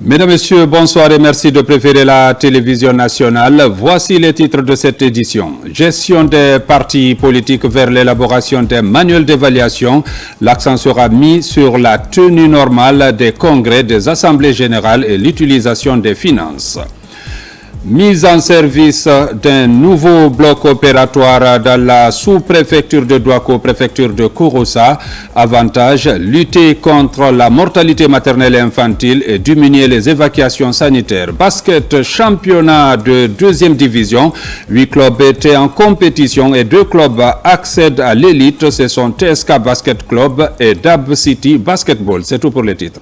Mesdames, Messieurs, bonsoir et merci de préférer la télévision nationale. Voici les titres de cette édition. Gestion des partis politiques vers l'élaboration des manuels d'évaluation. L'accent sera mis sur la tenue normale des congrès, des assemblées générales et l'utilisation des finances. Mise en service d'un nouveau bloc opératoire dans la sous-préfecture de Douako, préfecture de Kouroussa. Avantage, lutter contre la mortalité maternelle et infantile et diminuer les évacuations sanitaires. Basket, championnat de deuxième division. 8 clubs étaient en compétition et 2 clubs accèdent à l'élite. Ce sont TSK Basket Club et Dab City Basketball. C'est tout pour les titres.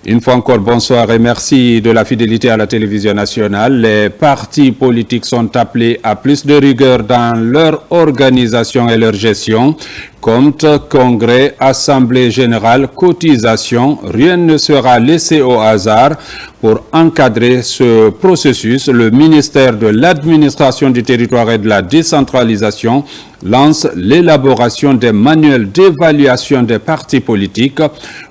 Une fois encore, bonsoir et merci de la fidélité à la télévision nationale. Les partis politiques sont appelés à plus de rigueur dans leur organisation et leur gestion. Compte, congrès, assemblée générale, cotisation, rien ne sera laissé au hasard. Pour encadrer ce processus, le ministère de l'administration du territoire et de la décentralisation lance l'élaboration des manuels d'évaluation des partis politiques.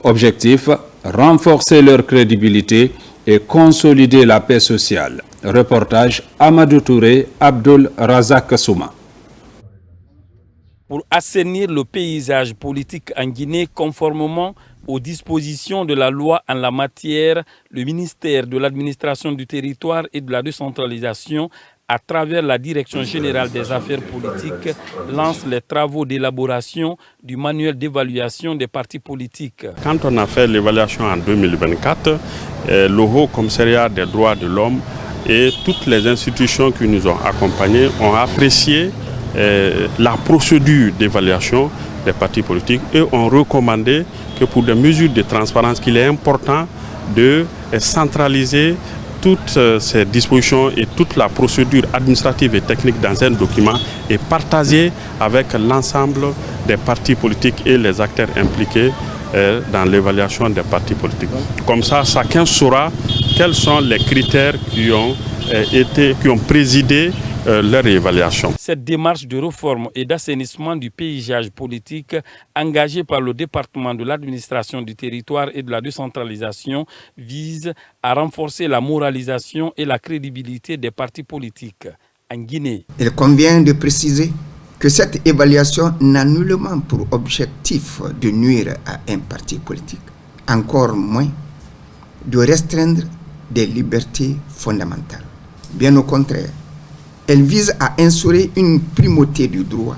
Objectif: renforcer leur crédibilité et consolider la paix sociale. Reportage Amadou Touré, Abdul Razak Souma. Pour assainir le paysage politique en Guinée conformément aux dispositions de la loi en la matière, le ministère de l'administration du territoire et de la décentralisation, à travers la Direction générale des affaires politiques, lance les travaux d'élaboration du manuel d'évaluation des partis politiques. Quand on a fait l'évaluation en 2024, le Haut Commissariat des droits de l'homme et toutes les institutions qui nous ont accompagnés ont apprécié la procédure d'évaluation des partis politiques et ont recommandé que pour des mesures de transparence, qu'il est important de centraliser toutes ces dispositions et toute la procédure administrative et technique dans un document et partager avec l'ensemble des partis politiques et les acteurs impliqués dans l'évaluation des partis politiques. Comme ça, chacun saura quels sont les critères qui ont présidé leur évaluation. Cette démarche de réforme et d'assainissement du paysage politique engagée par le département de l'administration du territoire et de la décentralisation vise à renforcer la moralisation et la crédibilité des partis politiques en Guinée. Il convient de préciser que cette évaluation n'a nullement pour objectif de nuire à un parti politique, encore moins de restreindre des libertés fondamentales. Bien au contraire, elle vise à instaurer une primauté du droit,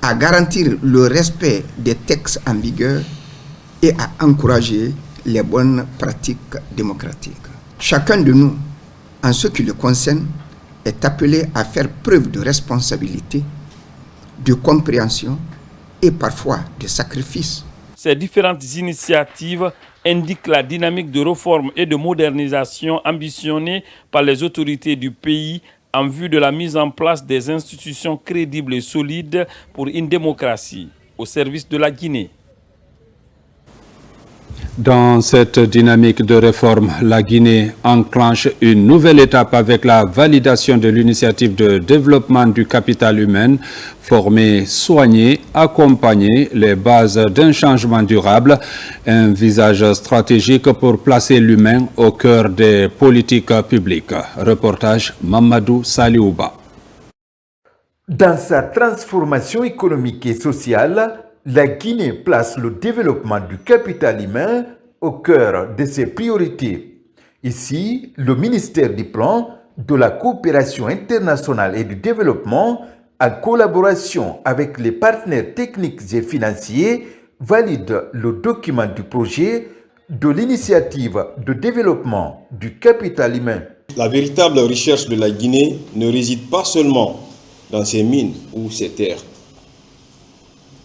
à garantir le respect des textes en vigueur et à encourager les bonnes pratiques démocratiques. Chacun de nous, en ce qui le concerne, est appelé à faire preuve de responsabilité, de compréhension et parfois de sacrifice. Ces différentes initiatives indiquent la dynamique de réforme et de modernisation ambitionnée par les autorités du pays en vue de la mise en place des institutions crédibles et solides pour une démocratie au service de la Guinée. Dans cette dynamique de réforme, la Guinée enclenche une nouvelle étape avec la validation de l'initiative de développement du capital humain, former, soigner, accompagner les bases d'un changement durable, un visage stratégique pour placer l'humain au cœur des politiques publiques. Reportage Mamadou Saliouba. Dans sa transformation économique et sociale, la Guinée place le développement du capital humain au cœur de ses priorités. Ici, le ministère du Plan, de la coopération internationale et du développement, en collaboration avec les partenaires techniques et financiers, valide le document du projet de l'initiative de développement du capital humain. La véritable recherche de la Guinée ne réside pas seulement dans ses mines ou ses terres,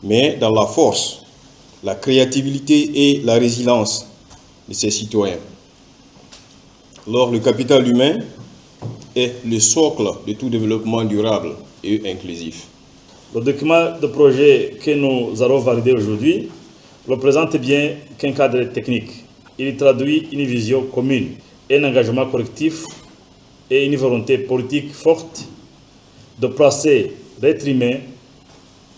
mais dans la force, la créativité et la résilience de ses citoyens. Alors, le capital humain est le socle de tout développement durable et inclusif. Le document de projet que nous allons valider aujourd'hui représente bien qu'un cadre technique. Il traduit une vision commune, un engagement collectif et une volonté politique forte de placer l'être humain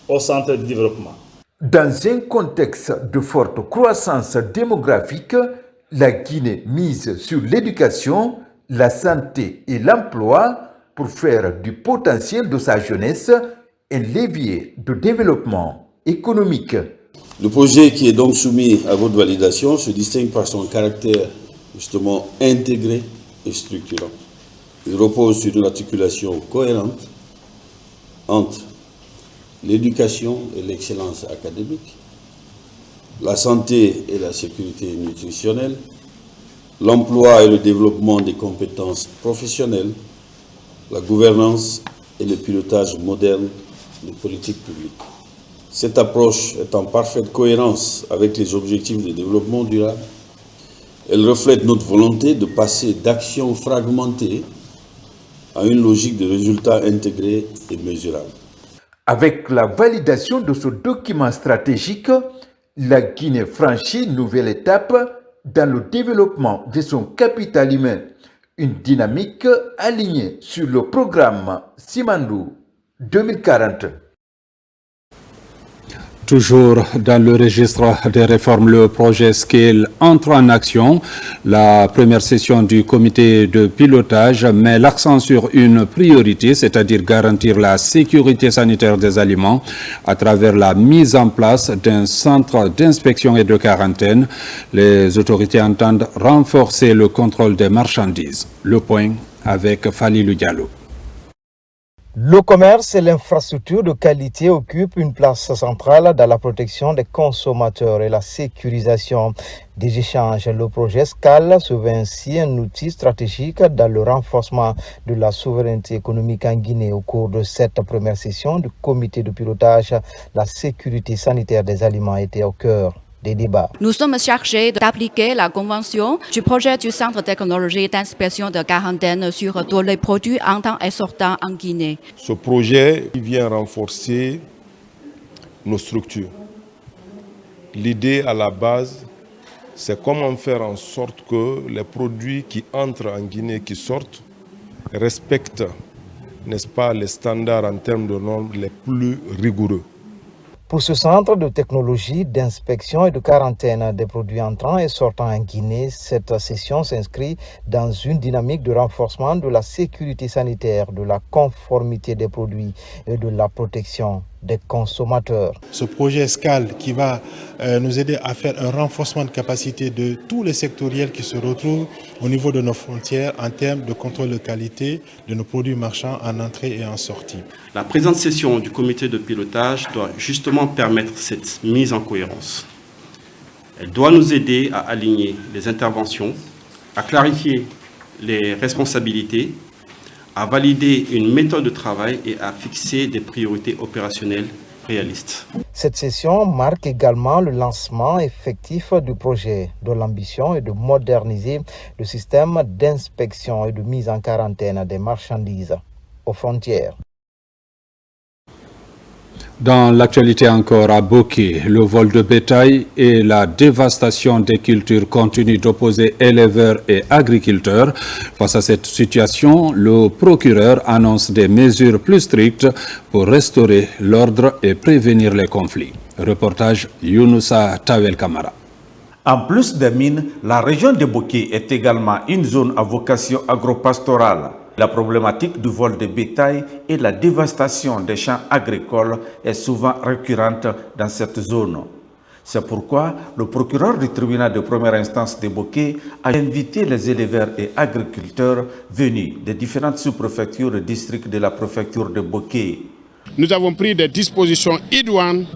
au centre du développement. Dans un contexte de forte croissance démographique, La Guinée mise sur l'éducation, la santé et l'emploi pour faire du potentiel de sa jeunesse un levier de développement économique. Le projet qui est donc soumis à votre validation se distingue par son caractère justement intégré et structurant. Il repose sur une articulation cohérente entre l'éducation et l'excellence académique, la santé et la sécurité nutritionnelle, l'emploi et le développement des compétences professionnelles, la gouvernance et le pilotage moderne des politiques publiques. Cette approche est en parfaite cohérence avec les objectifs de développement durable. Elle reflète notre volonté de passer d'actions fragmentées à une logique de résultats intégrés et mesurables. Avec la validation de ce document stratégique, la Guinée franchit une nouvelle étape dans le développement de son capital humain, une dynamique alignée sur le programme Simandou 2040. Toujours dans le registre des réformes, le projet Scale entre en action. La première session du comité de pilotage met l'accent sur une priorité, c'est-à-dire garantir la sécurité sanitaire des aliments à travers la mise en place d'un centre d'inspection et de quarantaine. Les autorités entendent renforcer le contrôle des marchandises. Le point avec Falilou Diallo. Le commerce et l'infrastructure de qualité occupent une place centrale dans la protection des consommateurs et la sécurisation des échanges. Le projet SCAL se veut ainsi un outil stratégique dans le renforcement de la souveraineté économique en Guinée. Au cours de cette première session du comité de pilotage, la sécurité sanitaire des aliments était au cœur des débats. Nous sommes chargés d'appliquer la convention du projet du Centre de technologie d'inspection de quarantaine sur tous les produits entrant et sortant en Guinée. Ce projet vient renforcer nos structures. L'idée à la base, c'est comment faire en sorte que les produits qui entrent en Guinée, qui sortent, respectent, n'est-ce pas, les standards en termes de normes les plus rigoureux. Pour ce centre de technologie d'inspection et de quarantaine des produits entrants et sortant en Guinée, cette session s'inscrit dans une dynamique de renforcement de la sécurité sanitaire, de la conformité des produits et de la protection des consommateurs. Ce projet SCAL qui va nous aider à faire un renforcement de capacité de tous les sectoriels qui se retrouvent au niveau de nos frontières en termes de contrôle de qualité de nos produits marchands en entrée et en sortie. La présente session du comité de pilotage doit justement permettre cette mise en cohérence. Elle doit nous aider à aligner les interventions, à clarifier les responsabilités, à valider une méthode de travail et à fixer des priorités opérationnelles réalistes. Cette session marque également le lancement effectif du projet, dont l'ambition est de moderniser le système d'inspection et de mise en quarantaine des marchandises aux frontières. Dans l'actualité encore à Boké, le vol de bétail et la dévastation des cultures continuent d'opposer éleveurs et agriculteurs. Face à cette situation, le procureur annonce des mesures plus strictes pour restaurer l'ordre et prévenir les conflits. Reportage Younoussa Tawel Kamara. En plus des mines, la région de Boké est également une zone à vocation agropastorale. La problématique du vol de bétail et la dévastation des champs agricoles est souvent récurrente dans cette zone. C'est pourquoi le procureur du tribunal de première instance de Boké a invité les éleveurs et agriculteurs venus des différentes sous-préfectures et districts de la préfecture de Boké. Nous avons pris des dispositions idoines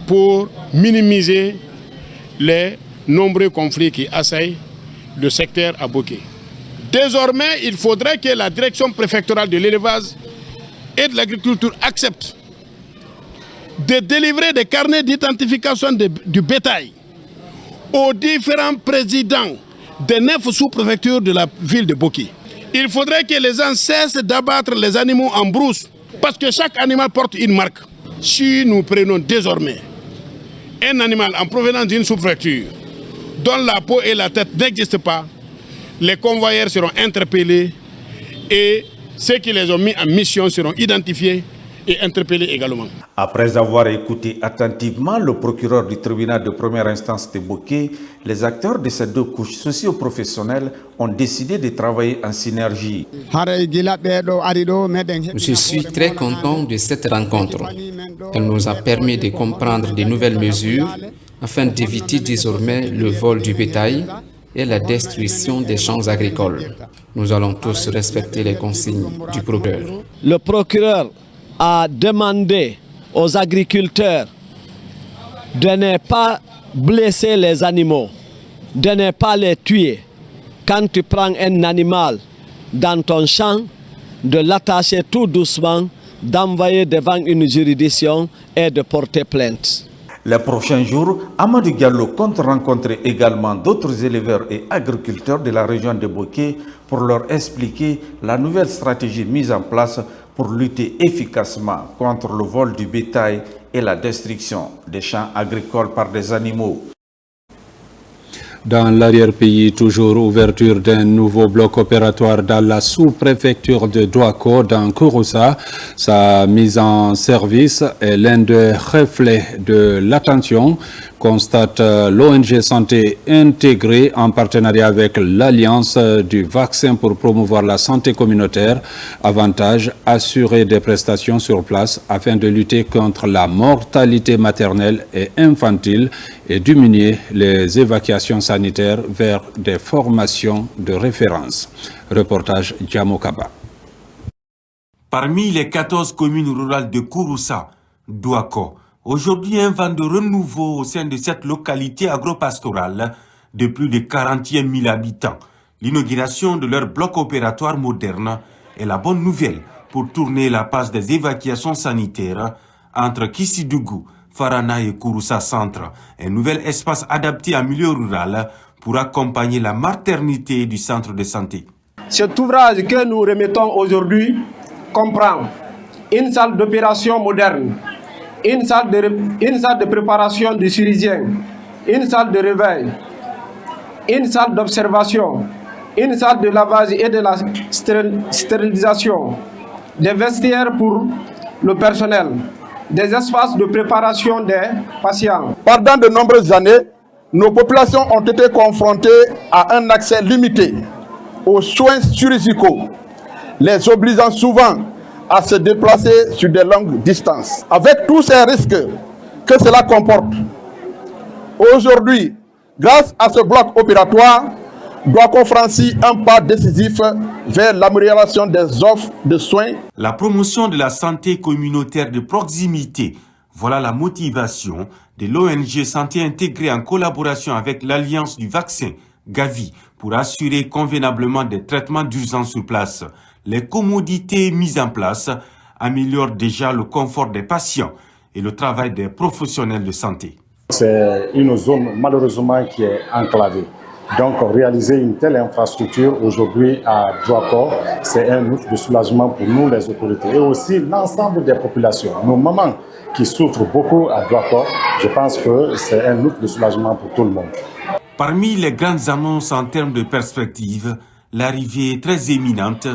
pour minimiser les nombreux conflits qui assaillent le secteur à Boké. Désormais, il faudrait que la direction préfectorale de l'élevage et de l'agriculture accepte de délivrer des carnets d'identification du bétail aux différents présidents des 9 sous-préfectures de la ville de Boké. Il faudrait que les gens cessent d'abattre les animaux en brousse parce que chaque animal porte une marque. Si nous prenons désormais un animal en provenance d'une sous-préfecture dont la peau et la tête n'existent pas, les convoyeurs seront interpellés et ceux qui les ont mis en mission seront identifiés et interpellés également. Après avoir écouté attentivement le procureur du tribunal de première instance de Boké, les acteurs de ces deux couches socio-professionnelles ont décidé de travailler en synergie. Je suis très content de cette rencontre. Elle nous a permis de comprendre de nouvelles mesures afin d'éviter désormais le vol du bétail et la destruction des champs agricoles. Nous allons tous respecter les consignes du procureur. Le procureur a demandé aux agriculteurs de ne pas blesser les animaux, de ne pas les tuer. Quand tu prends un animal dans ton champ, de l'attacher tout doucement, d'envoyer devant une juridiction et de porter plainte. Les prochains jours, Amadou Diallo compte rencontrer également d'autres éleveurs et agriculteurs de la région de Boké pour leur expliquer la nouvelle stratégie mise en place pour lutter efficacement contre le vol du bétail et la destruction des champs agricoles par des animaux. Dans l'arrière-pays, toujours ouverture d'un nouveau bloc opératoire dans la sous-préfecture de Douako, dans Kouroussa. Sa mise en service est l'un des reflets de l'attention, constate l'ONG Santé Intégrée en partenariat avec l'Alliance du vaccin pour promouvoir la santé communautaire. Avantage, assurer des prestations sur place afin de lutter contre la mortalité maternelle et infantile et diminuer les évacuations sanitaires vers des formations de référence. Reportage Djamokaba. Parmi les 14 communes rurales de Kouroussa, Douako, aujourd'hui un vent de renouveau au sein de cette localité agropastorale de plus de 41 000 habitants. L'inauguration de leur bloc opératoire moderne est la bonne nouvelle pour tourner la passe des évacuations sanitaires entre Kissidougou, Farana et Kouroussa Centre, un nouvel espace adapté en milieu rural pour accompagner la maternité du centre de santé. Cet ouvrage que nous remettons aujourd'hui comprend une salle d'opération moderne, une salle de préparation du chirurgien, une salle de réveil, une salle d'observation, une salle de lavage et de la stérilisation, des vestiaires pour le personnel, des espaces de préparation des patients. Pendant de nombreuses années, nos populations ont été confrontées à un accès limité aux soins chirurgicaux, les obligeant souvent à se déplacer sur de longues distances. Avec tous ces risques que cela comporte, aujourd'hui, grâce à ce bloc opératoire, Douako franchit un pas décisif vers l'amélioration des offres de soins. La promotion de la santé communautaire de proximité, voilà la motivation de l'ONG Santé Intégrée en collaboration avec l'Alliance du vaccin, Gavi, pour assurer convenablement des traitements d'urgence sur place. Les commodités mises en place améliorent déjà le confort des patients et le travail des professionnels de santé. C'est une zone malheureusement qui est enclavée. Donc réaliser une telle infrastructure aujourd'hui à Douako, c'est un outil de soulagement pour nous les autorités et aussi l'ensemble des populations. Nos mamans qui souffrent beaucoup à Douako, je pense que c'est un outil de soulagement pour tout le monde. Parmi les grandes annonces en termes de perspective, l'arrivée très éminente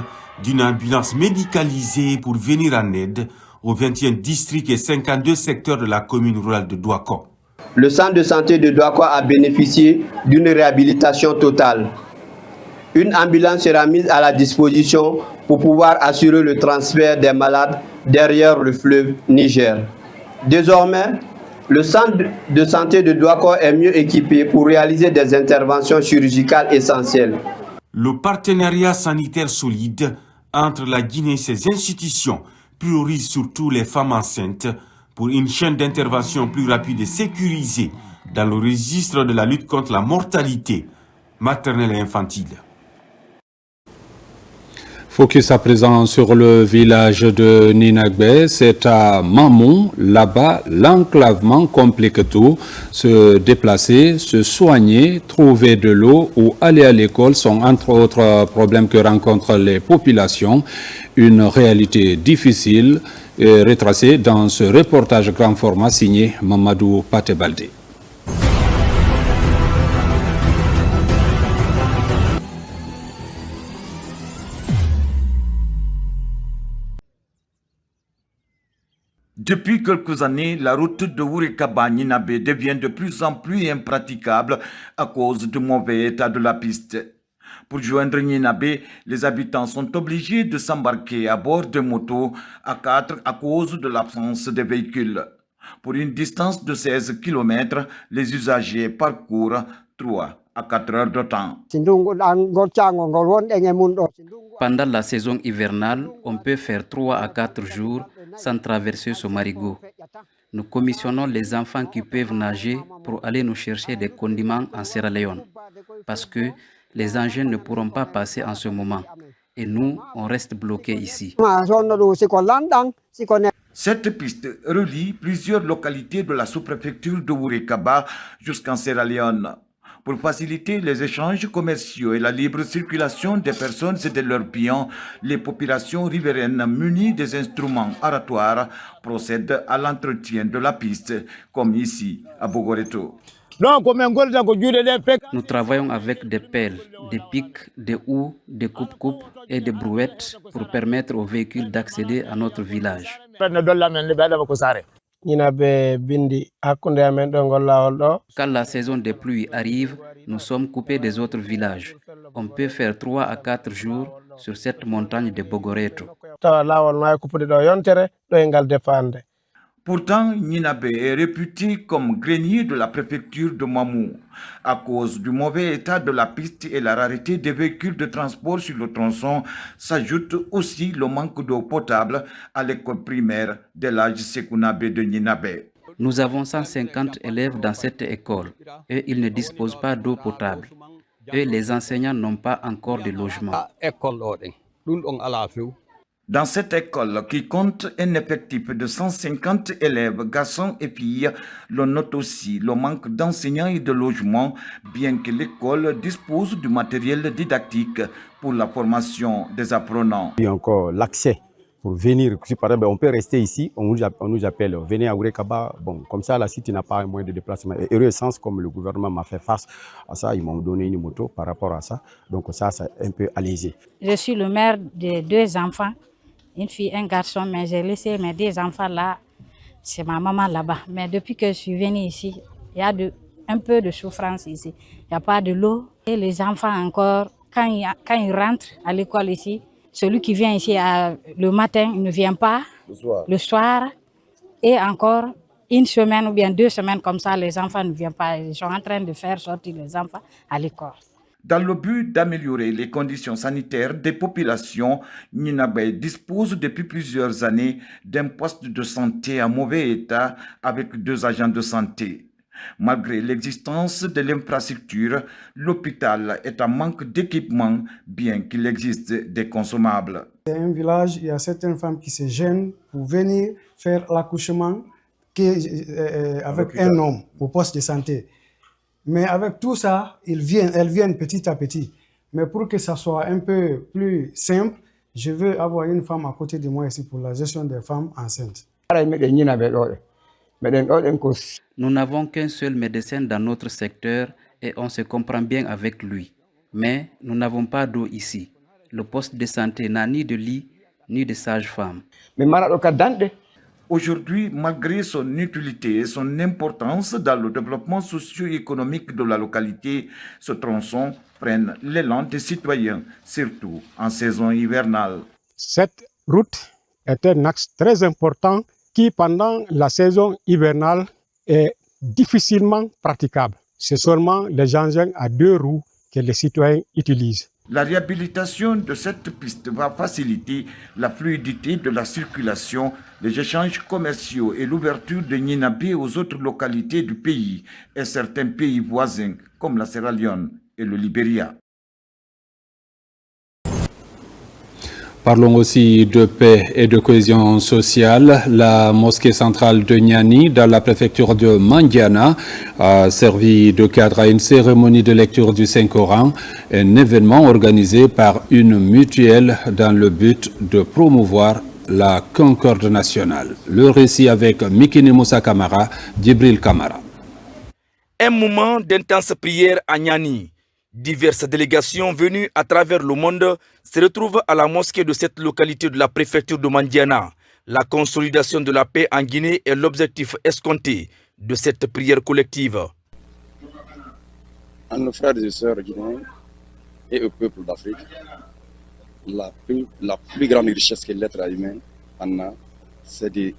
d'une ambulance médicalisée pour venir en aide aux 21 districts et 52 secteurs de la commune rurale de Douako. Le centre de santé de Douako a bénéficié d'une réhabilitation totale. Une ambulance sera mise à la disposition pour pouvoir assurer le transfert des malades derrière le fleuve Niger. Désormais, le centre de santé de Douako est mieux équipé pour réaliser des interventions chirurgicales essentielles. Le partenariat sanitaire solide entre la Guinée et ses institutions priorise surtout les femmes enceintes pour une chaîne d'intervention plus rapide et sécurisée dans le registre de la lutte contre la mortalité maternelle et infantile. Focus à présent sur le village de Ninagbe. C'est à Mamou, là-bas, l'enclavement complique tout. Se déplacer, se soigner, trouver de l'eau ou aller à l'école sont entre autres problèmes que rencontrent les populations. Une réalité difficile est retracée dans ce reportage grand format signé Mamadou Patebaldé. Depuis quelques années, la route de Wourekaba-Ninabe devient de plus en plus impraticable à cause du mauvais état de la piste. Pour joindre Ninabe, les habitants sont obligés de s'embarquer à bord de motos à 4 à cause de l'absence de véhicules. Pour une distance de 16 km, les usagers parcourent 3 à 4 heures de temps. Pendant la saison hivernale, on peut faire 3 à 4 jours sans traverser ce marigot. Nous commissionnons les enfants qui peuvent nager pour aller nous chercher des condiments en Sierra Leone, parce que les engins ne pourront pas passer en ce moment. Et nous, on reste bloqués ici. Cette piste relie plusieurs localités de la sous-préfecture de Wourekaba jusqu'en Sierra Leone. Pour faciliter les échanges commerciaux et la libre circulation des personnes et de leurs biens, les populations riveraines munies des instruments aratoires procèdent à l'entretien de la piste, comme ici à Bogoreto. Nous travaillons avec des pelles, des pics, des houes, des coupes-coupes et des brouettes pour permettre aux véhicules d'accéder à notre village. Quand la saison des pluies arrive, nous sommes coupés des autres villages. On peut faire 3 à 4 jours sur cette montagne de Bogoreto. Pourtant, Ninabe est réputé comme grenier de la préfecture de Mamou. À cause du mauvais état de la piste et la rareté des véhicules de transport sur le tronçon, s'ajoute aussi le manque d'eau potable à l'école primaire de l'âge Sekounabe de Ninabe. Nous avons 150 élèves dans cette école et ils ne disposent pas d'eau potable. Et les enseignants n'ont pas encore de logement. Dans cette école, qui compte un effectif de 150 élèves, garçons et filles, l'on note aussi le manque d'enseignants et de logements, bien que l'école dispose du matériel didactique pour la formation des apprenants. Il y a encore l'accès pour venir. Si par exemple on peut rester ici, on nous appelle, venez à Wourekaba. Bon, comme ça, là, si tu n'as pas un moyen de déplacement, et heureux sens, comme le gouvernement m'a fait face à ça, ils m'ont donné une moto par rapport à ça. Donc ça, c'est un peu allégé. Je suis le mère de 2 enfants. Une fille, un garçon, mais j'ai laissé mes 2 enfants là, c'est ma maman là-bas. Mais depuis que je suis venue ici, il y a un peu de souffrance ici. Il n'y a pas de l'eau. Et les enfants encore, quand ils rentrent à l'école ici, celui qui vient ici le matin, il ne vient pas le soir. Et encore une semaine ou bien 2 semaines comme ça, les enfants ne viennent pas. Ils sont en train de faire sortir les enfants à l'école. Dans le but d'améliorer les conditions sanitaires des populations, Ninabe dispose depuis plusieurs années d'un poste de santé en mauvais état avec 2 agents de santé. Malgré l'existence de l'infrastructure, l'hôpital est en manque d'équipement, bien qu'il existe des consommables. C'est un village, il y a certaines femmes qui se gênent pour venir faire l'accouchement avec un homme au poste de santé. Mais avec tout ça, elles viennent petit à petit. Mais pour que ça soit un peu plus simple, je veux avoir une femme à côté de moi ici pour la gestion des femmes enceintes. Nous n'avons qu'un seul médecin dans notre secteur et on se comprend bien avec lui. Mais nous n'avons pas d'eau ici. Le poste de santé n'a ni de lit, ni de sage-femme. Aujourd'hui, malgré son utilité et son importance dans le développement socio-économique de la localité, ce tronçon prenne l'élan des citoyens, surtout en saison hivernale. Cette route est un axe très important qui, pendant la saison hivernale, est difficilement praticable. C'est seulement les engins à 2 roues que les citoyens utilisent. La réhabilitation de cette piste va faciliter la fluidité de la circulation, les échanges commerciaux et l'ouverture de Ninabe aux autres localités du pays et certains pays voisins comme la Sierra Leone et le Libéria. Parlons aussi de paix et de cohésion sociale. La mosquée centrale de Niani, dans la préfecture de Mandiana, a servi de cadre à une cérémonie de lecture du Saint-Coran, un événement organisé par une mutuelle dans le but de promouvoir la concorde nationale. Le récit avec Mikini Moussa Kamara, Djibril Kamara. Un moment d'intense prière à Niani. Diverses délégations venues à travers le monde se retrouvent à la mosquée de cette localité de la préfecture de Mandiana. La consolidation de la paix en Guinée est l'objectif escompté de cette prière collective. À nos frères et sœurs guinéens et au peuple d'Afrique, la plus grande richesse que l'être humain en a, c'est de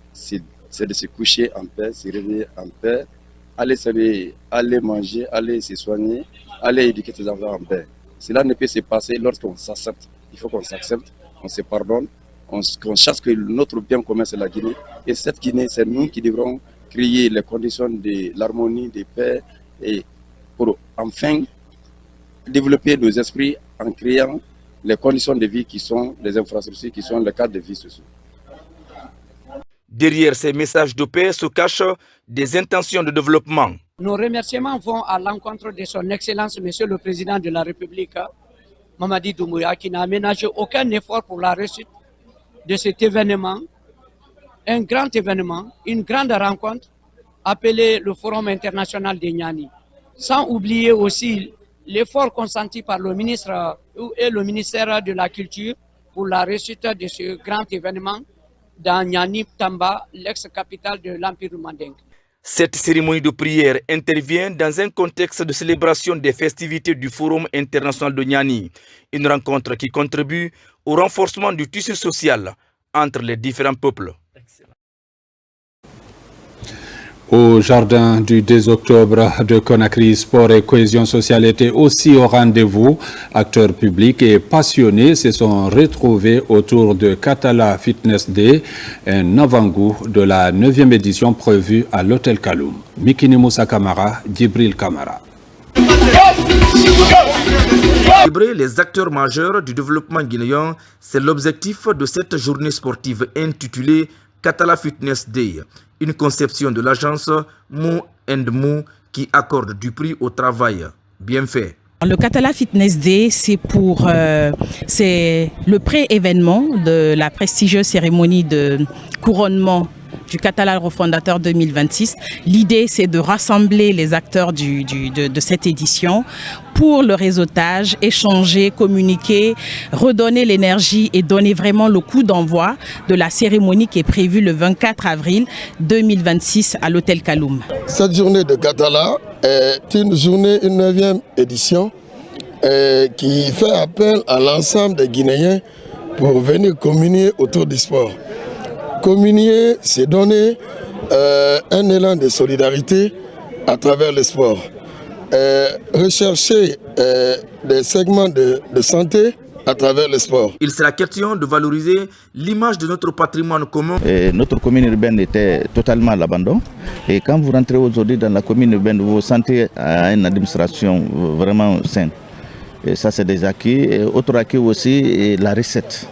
se coucher en paix, se réveiller en paix, aller s'habiller, aller manger, aller se soigner, aller éduquer ses enfants en paix. Cela ne peut se passer lorsqu'on s'accepte. Il faut qu'on s'accepte, on se pardonne, qu'on cherche que notre bien commun c'est la Guinée. Et cette Guinée, c'est nous qui devrons créer les conditions de l'harmonie, de paix, et pour enfin développer nos esprits en créant les conditions de vie qui sont les infrastructures, qui sont le cadre de vie sociaux. Derrière ces messages de paix se cachent des intentions de développement. Nos remerciements vont à l'encontre de son Excellence, Monsieur le Président de la République, Mamadi Doumbouya, qui n'a aménagé aucun effort pour la réussite de cet événement, un grand événement, une grande rencontre appelée le Forum international des Niani. Sans oublier aussi l'effort consenti par le ministre et le ministère de la Culture pour la réussite de ce grand événement dans Niani Tamba, l'ex-capitale de l'Empire Mandingue. Cette cérémonie de prière intervient dans un contexte de célébration des festivités du Forum international de Niani, une rencontre qui contribue au renforcement du tissu social entre les différents peuples. Au jardin du 2 octobre de Conakry, sport et cohésion sociale étaient aussi au rendez-vous. Acteurs publics et passionnés se sont retrouvés autour de Katala Fitness Day, un avant-goût de la 9e édition prévue à l'Hôtel Kaloum. Mikini Moussa Kamara, Djibril Kamara. Célébrer les acteurs majeurs du développement guinéen, c'est l'objectif de cette journée sportive intitulée Katala Fitness Day, une conception de l'agence Mou & Mou qui accorde du prix au travail bien fait. Le Katala Fitness Day, c'est le pré-événement de la prestigieuse cérémonie de couronnement du Katala refondateur 2026. L'idée, c'est de rassembler les acteurs de cette édition pour le réseautage, échanger, communiquer, redonner l'énergie et donner vraiment le coup d'envoi de la cérémonie qui est prévue le 24 avril 2026 à l'Hôtel Kaloum. Cette journée de Katala est une journée, une 9e édition qui fait appel à l'ensemble des Guinéens pour venir communier autour du sport. Communier, c'est donner un élan de solidarité à travers le sport. Rechercher des segments de santé à travers le sport. Il sera question de valoriser l'image de notre patrimoine commun. Notre commune urbaine était totalement à l'abandon. Et quand vous rentrez aujourd'hui dans la commune urbaine, vous vous sentez à une administration vraiment saine. Et ça, c'est des acquis. Et autre acquis aussi, la recette.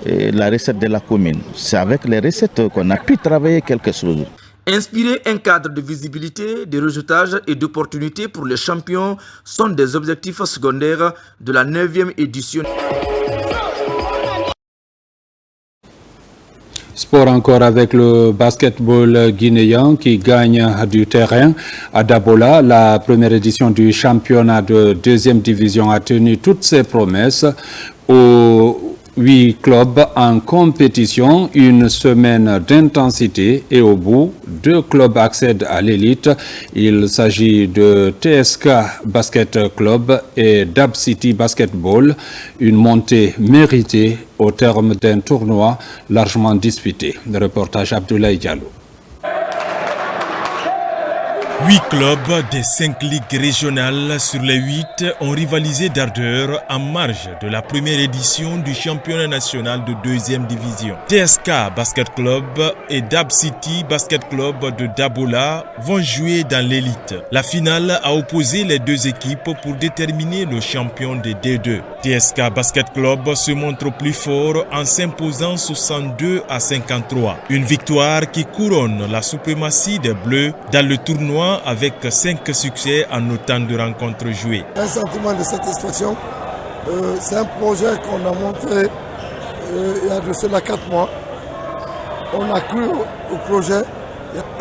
La recette de la commune. C'est avec les recettes qu'on a pu travailler quelque chose. Inspirer un cadre de visibilité, de réseautage et d'opportunités pour les champions sont des objectifs secondaires de la 9e édition. Sport encore avec le basketball guinéen qui gagne du terrain. À Dabola, la première édition du championnat de 2e division a tenu toutes ses promesses. Aux 8 clubs en compétition, une semaine d'intensité et au bout, 2 clubs accèdent à l'élite. Il s'agit de TSK Basket Club et Dab City Basketball, une montée méritée au terme d'un tournoi largement disputé. Le reportage Abdoulaye Diallo. 8 clubs des 5 ligues régionales sur les 8 ont rivalisé d'ardeur en marge de la première édition du championnat national de 2e division. TSK Basket Club et Dab City Basket Club de Dabola vont jouer dans l'élite. La finale a opposé les 2 équipes pour déterminer le champion des D2. TSK Basket Club se montre plus fort en s'imposant 62-53. Une victoire qui couronne la suprématie des Bleus dans le tournoi avec 5 succès en autant de rencontres jouées. Un sentiment de satisfaction. C'est un projet qu'on a montré il y a de cela 4 mois. On a cru au projet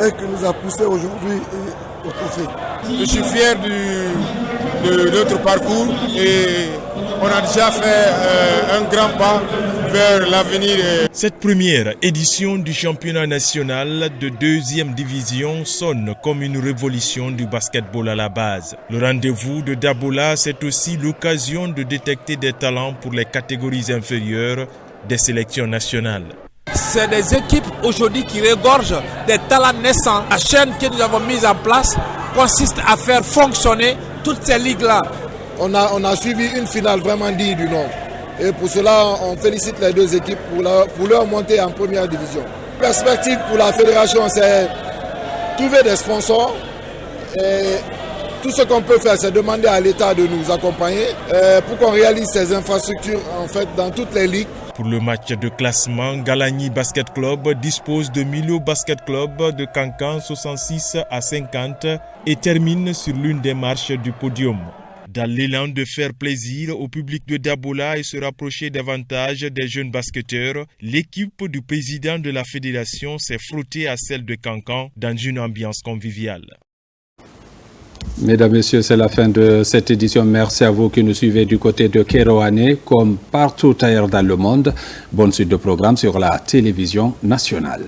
et qui nous a poussé aujourd'hui au trophée. Je suis fier de notre parcours et on a déjà fait un grand pas vers l'avenir. Cette première édition du championnat national de 2e division sonne comme une révolution du basketball à la base. Le rendez-vous de Dabola, c'est aussi l'occasion de détecter des talents pour les catégories inférieures des sélections nationales. C'est des équipes aujourd'hui qui regorgent des talents naissants. La chaîne que nous avons mise en place consiste à faire fonctionner toutes ces ligues-là. On a suivi une finale vraiment digne du nom. Et pour cela, on félicite les deux équipes pour leur montée en première division. La perspective pour la fédération, c'est trouver des sponsors. Et tout ce qu'on peut faire, c'est demander à l'État de nous accompagner pour qu'on réalise ces infrastructures en fait, dans toutes les ligues. Pour le match de classement, Galagny Basket Club dispose de Milo Basket Club de Cancan 66 à 50 et termine sur l'une des marches du podium. Dans l'élan de faire plaisir au public de Dabola et se rapprocher davantage des jeunes basketteurs, l'équipe du président de la fédération s'est frottée à celle de Cancan dans une ambiance conviviale. Mesdames, Messieurs, c'est la fin de cette édition. Merci à vous qui nous suivez du côté de Kéroane comme partout ailleurs dans le monde. Bonne suite de programme sur la télévision nationale.